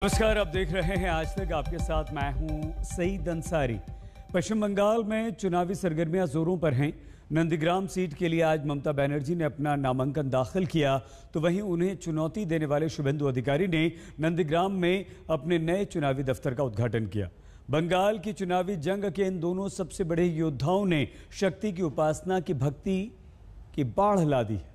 नमस्कार, आप देख रहे हैं आज तक। आपके साथ मैं हूं सईद अंसारी। पश्चिम बंगाल में चुनावी सरगर्मियां जोरों पर हैं। नंदीग्राम सीट के लिए आज ममता बनर्जी ने अपना नामांकन दाखिल किया, तो वहीं उन्हें चुनौती देने वाले शुभेंदु अधिकारी ने नंदीग्राम में अपने नए चुनावी दफ्तर का उद्घाटन किया। बंगाल की चुनावी जंग के इन दोनों सबसे बड़े योद्धाओं ने शक्ति की उपासना की भक्ति की बाढ़ ला दी है।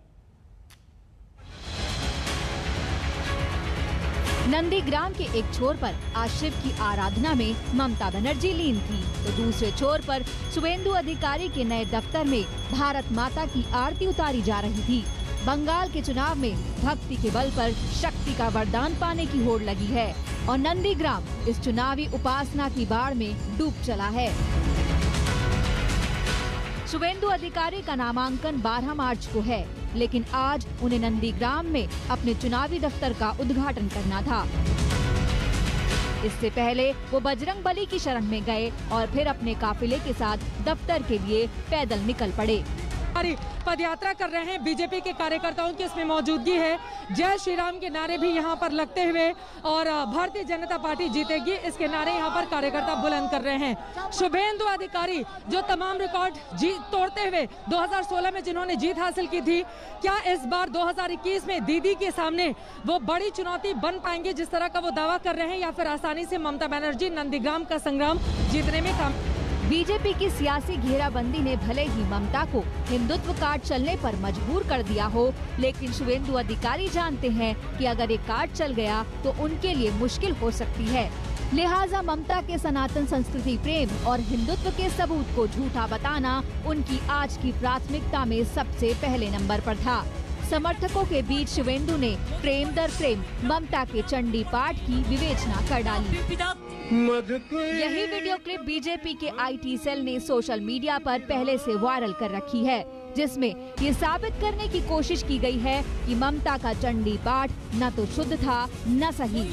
नंदीग्राम के एक छोर पर आज शिव की आराधना में ममता बनर्जी लीन थी, तो दूसरे छोर पर शुभेंदु अधिकारी के नए दफ्तर में भारत माता की आरती उतारी जा रही थी। बंगाल के चुनाव में भक्ति के बल पर शक्ति का वरदान पाने की होड़ लगी है और नंदीग्राम इस चुनावी उपासना की बाढ़ में डूब चला है। शुभेंदु अधिकारी का नामांकन 12 मार्च को है, लेकिन आज उन्हें नंदीग्राम में अपने चुनावी दफ्तर का उद्घाटन करना था। इससे पहले वो बजरंगबली की शरण में गए और फिर अपने काफिले के साथ दफ्तर के लिए पैदल निकल पड़े। पदयात्रा कर रहे हैं बीजेपी के कार्यकर्ताओं की इसमें मौजूदगी है। जय श्री राम के नारे भी यहां पर लगते हुए और भारतीय जनता पार्टी जीतेगी इसके नारे यहां पर कार्यकर्ता बुलंद कर रहे हैं। शुभेंदु अधिकारी जो तमाम रिकॉर्ड तोड़ते हुए 2016 में जिन्होंने जीत हासिल की थी, क्या इस बार 2021 में दीदी के सामने वो बड़ी चुनौती बन पाएंगे जिस तरह का वो दावा कर रहे हैं, या फिर आसानी से ममता बनर्जी नंदीग्राम का संग्राम जीतने में काम। बीजेपी की सियासी घेराबंदी ने भले ही ममता को हिंदुत्व कार्ड चलने पर मजबूर कर दिया हो, लेकिन शुभेंदु अधिकारी जानते हैं कि अगर ये कार्ड चल गया तो उनके लिए मुश्किल हो सकती है। लिहाजा ममता के सनातन संस्कृति प्रेम और हिंदुत्व के सबूत को झूठा बताना उनकी आज की प्राथमिकता में सबसे पहले नंबर पर था। समर्थकों के बीच शुभेंदु ने प्रेम दर प्रेम ममता के चंडी पाठ की विवेचना कर डाली। यही वीडियो क्लिप बीजेपी के आईटी सेल ने सोशल मीडिया पर पहले से वायरल कर रखी है, जिसमें ये साबित करने की कोशिश की गई है कि ममता का चंडी पाठ न तो शुद्ध था न सही।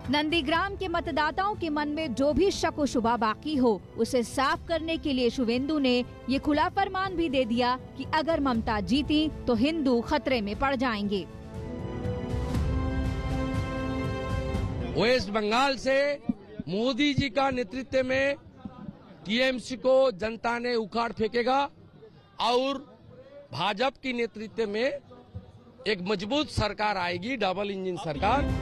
नंदीग्राम के मतदाताओं के मन में जो भी शक व शुबा बाकी हो, उसे साफ करने के लिए शुभेंदु ने ये खुला फरमान भी दे दिया कि अगर ममता जीती तो हिंदू खतरे में पड़ जाएंगे। वेस्ट बंगाल से मोदी जी का नेतृत्व में टीएमसी को जनता ने उखाड़ फेंकेगा और भाजपा की नेतृत्व में एक मजबूत सरकार आएगी, डबल इंजन सरकार।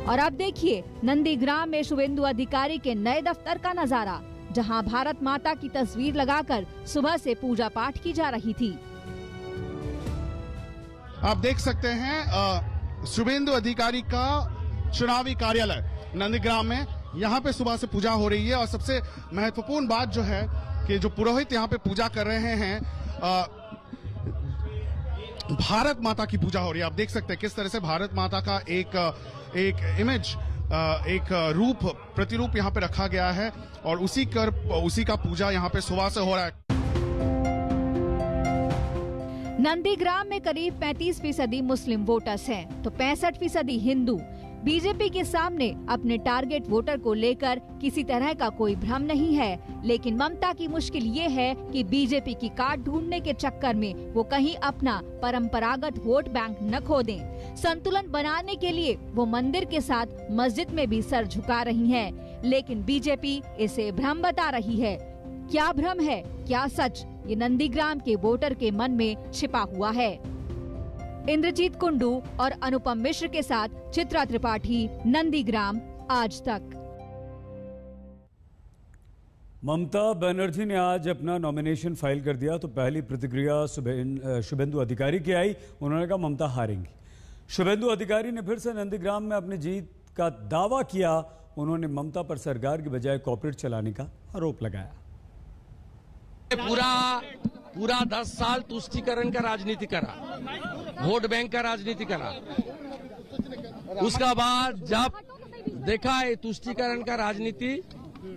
और अब देखिए नंदीग्राम में शुभेंदु अधिकारी के नए दफ्तर का नजारा, जहां भारत माता की तस्वीर लगाकर सुबह से पूजा पाठ की जा रही थी। आप देख सकते हैं शुभेंदु अधिकारी का चुनावी कार्यालय नंदीग्राम में। यहाँ पे सुबह से पूजा हो रही है और सबसे महत्वपूर्ण बात जो है कि जो पुरोहित यहाँ पे पूजा कर रहे हैं, भारत माता की पूजा हो रही है। आप देख सकते हैं किस तरह से भारत माता का एक इमेज, एक रूप, प्रतिरूप यहाँ पे रखा गया है और उसी का पूजा यहाँ पे सुबह से हो रहा है। नंदीग्राम में करीब 35% मुस्लिम वोटर्स हैं, तो 65% हिंदू। बीजेपी के सामने अपने टारगेट वोटर को लेकर किसी तरह का कोई भ्रम नहीं है, लेकिन ममता की मुश्किल ये है कि बीजेपी की कार्ड ढूंढने के चक्कर में वो कहीं अपना परंपरागत वोट बैंक न खो दें। संतुलन बनाने के लिए वो मंदिर के साथ मस्जिद में भी सर झुका रही हैं, लेकिन बीजेपी इसे भ्रम बता रही है। क्या भ्रम है, क्या सच, ये नंदीग्राम के वोटर के मन में छिपा हुआ है। इंद्रजीत कुंडू और अनुपम मिश्र के साथ चित्रा त्रिपाठी, नंदीग्राम, आज तक। ममता बनर्जी ने आज अपना नॉमिनेशन फाइल कर दिया, तो पहली प्रतिक्रिया शुभेंदु अधिकारी की आई। उन्होंने कहा ममता हारेंगी। शुभेंदु अधिकारी ने फिर से नंदीग्राम में अपनी जीत का दावा किया। उन्होंने ममता पर सरकार की बजाय कॉर्पोरेट चलाने का आरोप लगाया। पूरा 10 साल तुष्टीकरण का राजनीति करा, वोट बैंक का राजनीति करा। उसका बाद जब देखा है तुष्टीकरण का राजनीति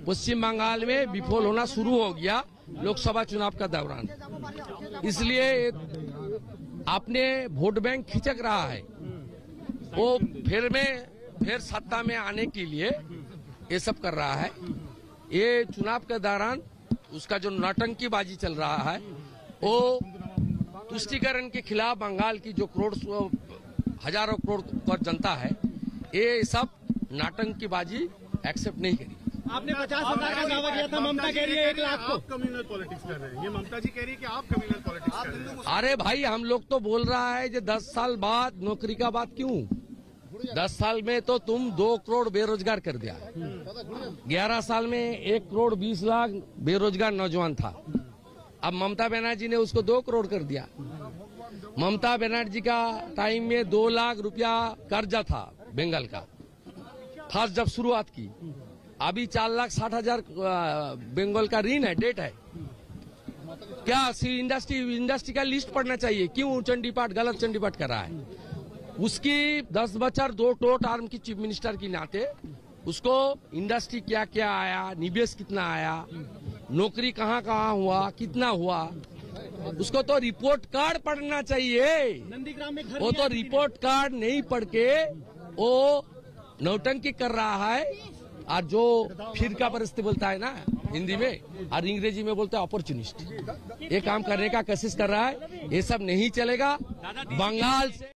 पश्चिम बंगाल में विफल होना शुरू हो गया लोकसभा चुनाव का दौरान, इसलिए आपने वोट बैंक खिंचक रहा है। वो फिर सत्ता में आने के लिए ये सब कर रहा है। ये चुनाव के दौरान उसका जो नौटंकीबाजी चल रहा है वो तुष्टीकरण के खिलाफ बंगाल की जो हजारों करोड़ पर जनता है, ये सब नौटंकीबाजी एक्सेप्ट नहीं करी। आपने 50,000 का दावा किया था, ममता कह रही है 1 लाख को। आप कम्युनल पॉलिटिक्स कर रहे हैं, ये ममता जी कह रही है कि आप कम्युनल पॉलिटिक्स कर रहे हैं। अरे भाई, हम लोग तो बोल रहा है कि 10 साल बाद नौकरी का बात क्यों? 10 साल में तो तुम 2 करोड़ बेरोजगार कर दिया। 11 साल में 1 करोड़ 20 लाख बेरोजगार नौजवान था। अब ममता बनर्जी ने उसको 2 करोड़ कर दिया। ममता बनर्जी का टाइम में 2 लाख रुपया कर्जा था बंगाल का, फर्स्ट जब शुरुआत की। अभी 4,60,000 बंगाल का ऋण है, डेट है। क्या इंडस्ट्री का लिस्ट पढ़ना चाहिए? क्यों चंडीपाठ गलत चंडीपाठ कर रहा है? उसकी 10 बच्चर 2 टर्म की चीफ मिनिस्टर की नाते उसको इंडस्ट्री क्या क्या आया, निवेश कितना आया, नौकरी कहाँ कहाँ हुआ, कितना हुआ, उसको तो रिपोर्ट कार्ड पढ़ना चाहिए। नंदीग्राम में वो तो रिपोर्ट कार्ड नहीं पढ़ के वो नौटंकी कर रहा है। और जो फिर का परिस्थिति बोलता है ना हिंदी में, और अंग्रेजी में बोलता है अपॉर्चुनिस्ट, ये काम करने का कोशिश कर रहा है। ये सब नहीं चलेगा। बंगाल से